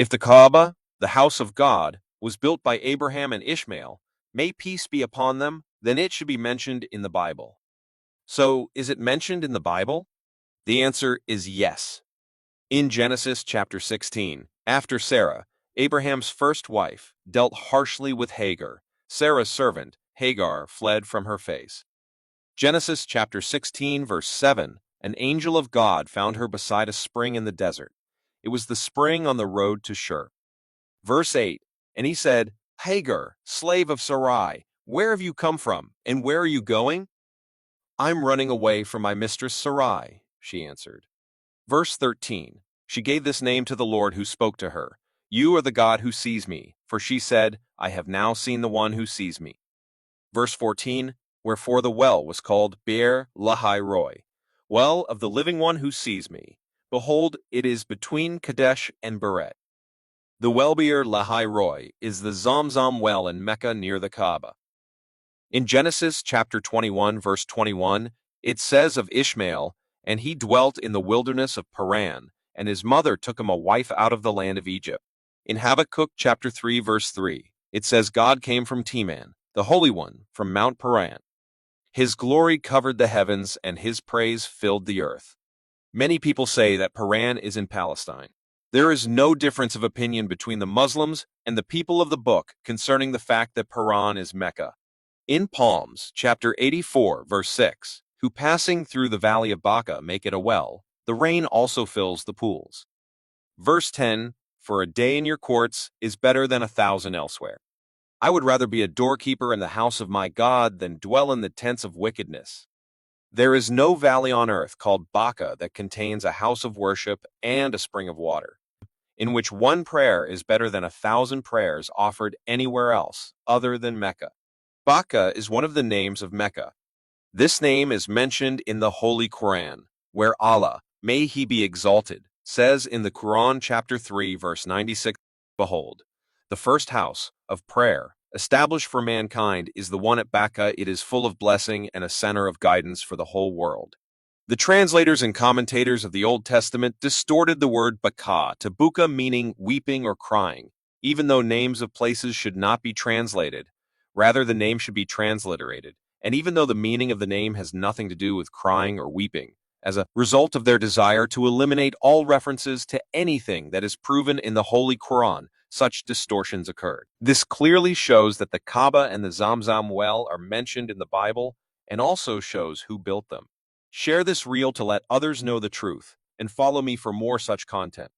If the Kaaba, the house of God, was built by Abraham and Ishmael, may peace be upon them, then it should be mentioned in the Bible. So, is it mentioned in the Bible? The answer is yes. In Genesis chapter 16, after Sarah, Abraham's first wife, dealt harshly with Hagar, Sarah's servant, Hagar fled from her face. Genesis chapter 16, verse 7, an angel of God found her beside a spring in the desert. It was the spring on the road to Shur. Verse 8, and he said, Hagar, slave of Sarai, where have you come from, and where are you going? I'm running away from my mistress Sarai, she answered. Verse 13, she gave this name to the Lord who spoke to her. You are the God who sees me, for she said, I have now seen the one who sees me. Verse 14, wherefore the well was called Beer Lahai Roi, well of the living one who sees me. Behold, it is between Kadesh and Beret. The well Beer Lahai Roi is the Zamzam well in Mecca near the Kaaba. In Genesis chapter 21, verse 21, it says of Ishmael, and he dwelt in the wilderness of Paran, and his mother took him a wife out of the land of Egypt. In Habakkuk chapter 3, verse 3, it says God came from Teman, the Holy One, from Mount Paran. His glory covered the heavens, and his praise filled the earth. Many people say that Paran is in Palestine. There is no difference of opinion between the Muslims and the people of the book concerning the fact that Paran is Mecca. In Psalms, chapter 84, verse 6, who passing through the valley of Baca make it a well, the rain also fills the pools. Verse 10, for a day in your courts is better than 1,000 elsewhere. I would rather be a doorkeeper in the house of my God than dwell in the tents of wickedness. There is no valley on earth called Baca that contains a house of worship and a spring of water, in which one prayer is better than 1,000 prayers offered anywhere else other than Mecca. Baca is one of the names of Mecca. This name is mentioned in the Holy Quran, where Allah, may He be exalted, says in the Quran chapter 3, verse 96, Behold, the first house of prayer established for mankind is the one at Baca. It is full of blessing and a center of guidance for the whole world. The translators and commentators of the Old Testament distorted the word Baca to buka, meaning weeping or crying, even though names of places should not be translated. Rather, the name should be transliterated, and even though the meaning of the name has nothing to do with crying or weeping, as a result of their desire to eliminate all references to anything that is proven in the Holy Quran, such distortions occurred. This clearly shows that the Kaaba and the Zamzam well are mentioned in the Bible and also shows who built them. Share this reel to let others know the truth, and follow me for more such content.